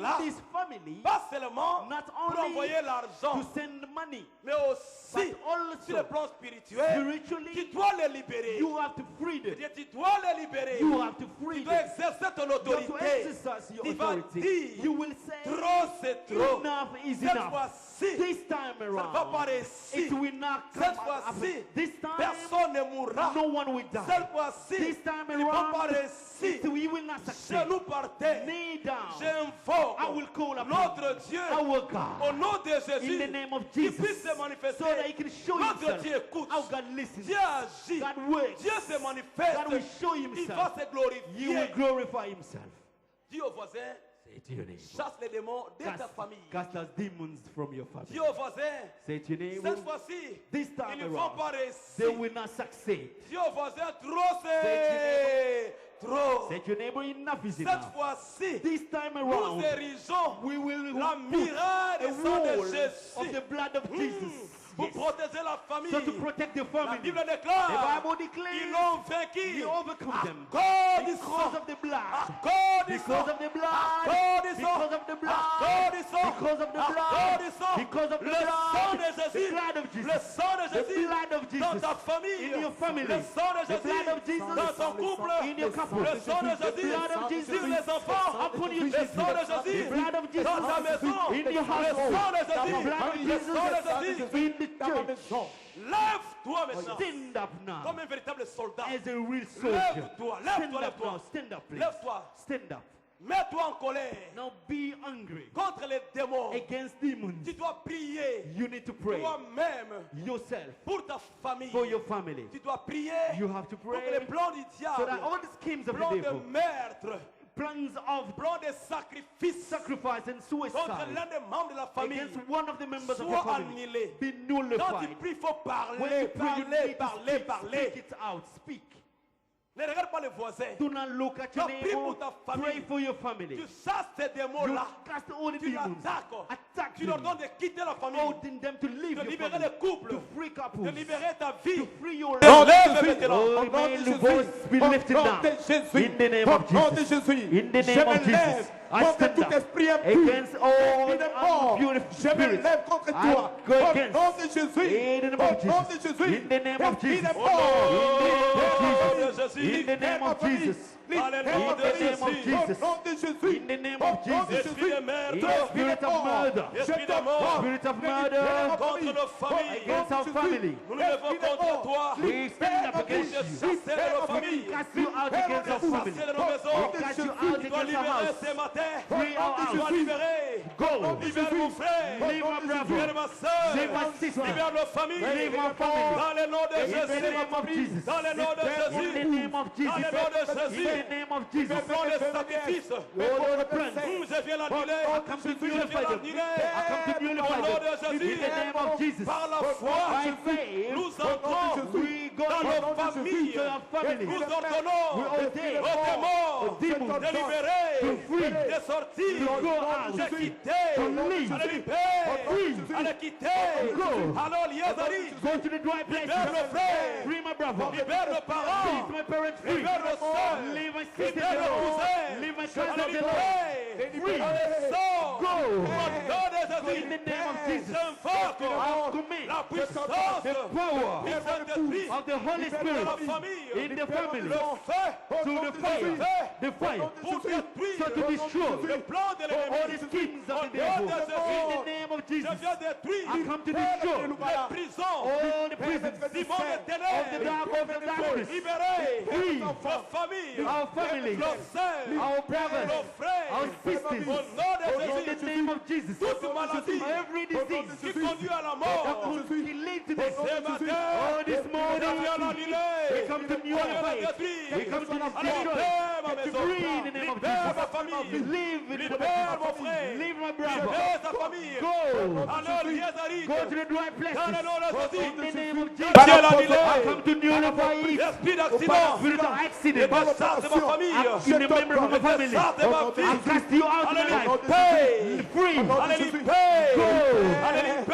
là, this family, pas seulement not pour only envoyer l'argent, to send money, mais aussi but also sur le plan spirituel, spiritually, tu dois les libérer. you have to free them. Tu dois les libérer. You have to free Tu dois them. exercer ton You have to autorité. exercise your Tu vas authority. dire, You will say, trop c'est trop. enough is Cette enough. fois-ci, This time ça ne va pas around, réussir. it will not come Cette out fois-ci, happen. This time, personne ne mourra. no one will die. Cette fois-ci, This time il ne va pas around, réussir. we will not succeed. Genou par terre, Kneel down. j'invoque I will call upon notre Dieu our au God nom de in Jésus the name of qui Jesus, puisse se manifester. so that he can show Notre himself Dieu écoute. how God listens. Dieu agit. God works. Dieu se manifeste. God will show Il va himself. se He glorifier. will glorify himself. Dis au voisin, Say to your neighbor, chasse les démons de ta famille. cast those demons from your family. Dis au voisin, Say to your neighbor, cette fois-ci, this ils time ne vont around, pas they réussir. will not succeed. Dis au voisin, trop c'est trop. Say to your neighbor, enough is Cette enough. fois-ci, This time nous around, érigeons we will la put miracle a du sang de wall of Jésus the blood of Jesus. pour Yes. protéger la famille. So to protect the La family. Bible The déclare, Bible ils declares l'ont vaincu. you overcome them Cause du because sang. of the blood. Cause du Because sang. of the blood. Cause du sang. Because of the blood. Cause du sang. Because of the Cause blood. du sang. Because of the Le sang de blood. The Jésus. blood of Le Jesus. sang de The Jésus. blood of Dans Jesus. ta famille. In your family. Le sang de The Jésus. blood of Jesus. Dans ton couple. In your couple. Le sang de The Jésus. blood of Jesus. Sur les enfants. Upon your Le sang de children. Jésus. The blood of Jesus. Dans ta maison. In your Le household. sang de The Jésus. blood of Le sang de Jésus. Jesus. In the church. Lève-toi maintenant. Stand up now. Comme un véritable soldat. As a real soldier. Lève-toi. Stand Lève-toi. up Lève-toi. now. Stand up, please. Lève-toi. Stand up. Mets-toi en colère Now be angry contre les démons. against demons. Tu dois prier You need to pray toi-même yourself pour ta famille. for your family. Tu dois prier You have to pour que pray les plans du so diable, that all the schemes of plans the de devil, meurtre, plans of plans de sacrifice sacrifice and contre suicide l'un des membres de la famille against one of the members of your soient family annulés. be Quand tu nullified. pries, il faut When parler, you pray, you parler, need to parler, speak, parler. speak it out. Speak. Ne regarde pas les voisins. Do not look at your Non, prie pour neighbor. ta famille. Pray for your family. Tu chasses ces You démons-là. cast all the Tu demons. l'attaques. Attack Tu leur them. donnes de quitter la famille. Holding them to leave De your libérer family. les couples. To free couples. De libérer ta vie. To free your Non, life. lève maintenant. Oh, may the voice be lifted down. In the name of Jesus. In the name of Jesus. I stand up against all unbeautiful spirits. I go against in the name of Jesus. In the name of Jesus. In the name of Jesus. In the name of Jesus. In the name of Jesus. Esprit de In meurtre. the spirit of murder. Esprit de mort. Spirit of murder Contre nos familles. against our family. Nous nous levons contre toi. We stand up against you. Chasser de nos familles. We cast you out against our family. Chasser de nos maisons. We cast you out Tu dois against our libérer house. ce matin. Free our Tu dois house. libérer. Go. Libère mon frère. Leave my Libère brother. ma soeur. Leave my sister. Libère nos familles. Leave my family. Dans le nom de In the Jésus. name of Jesus. Dans le nom de In Jésus. the name of Jesus. Dans le nom de In Jésus. the name of Jesus. Nous faisons des sacrifices. All the plans. Je viens l'annuler. I come to Je viens nullify them. l'annuler. I come to Au nullify nom de them. Jésus. In the name of Jesus. Par la foi, By faith, nous entrons we go dans nos familles. to our family. Nous ordonnons We ordain aux démons demons de libérer, to free, de sortir, to go out, de quitter, to leave, à les libérer, free, à les quitter. go. Alors, Liazari, Go to the dry places. libère nos frères, Free my brother. libère nos Leave parents, my parents free. libère nos soeurs, Leave my sisters libère nos alone. cousins, Leave my à cousins les alone. libérer, Free. à les sort, Go. au nom de In Jésus. the name of Jesus. J'invoque I commit la puissance the power du Saint-Esprit of the Holy dans Spirit la famille, in the family le feu, to the fire, the fire, pour détruire so to destroy le plan de all the l'ennemi. schemes of the Au nom devil. de In Jésus, the name of je Jesus, viens détruire I come to destroy les prisons all the prisons du monde des of the ténèbres. dark of the darkness. Libérer Free nos familles, our families, nos sœurs, our brothers, nos frères. our Au sisters. nom de In Jésus, the name of Jesus, toute maladie every disease qui conduit à la that mort, could lead to this. ce matin, Oh, this je viens morning, l'annuler. we come to On vient nullify la it. détruire. We come to Allez, destroy libère ma it. maison. Free in the name of Libère ma Jesus. famille. Live in the name Libère of mon Jesus. frère. Leave my brother. Libère ta famille. Go. Alors, Liazari, Go to the dry dans places. le nom de Jésus, In the name of Jesus. Dieu l'annulé. I come to nullify it. L'esprit d'accident, Spirit of et accident. de chasse de ma famille, In the member of my family. chasse de ma I fille. cast you out of Allez, my life. libère. Free. Allez, libère. Go. Allez, libère.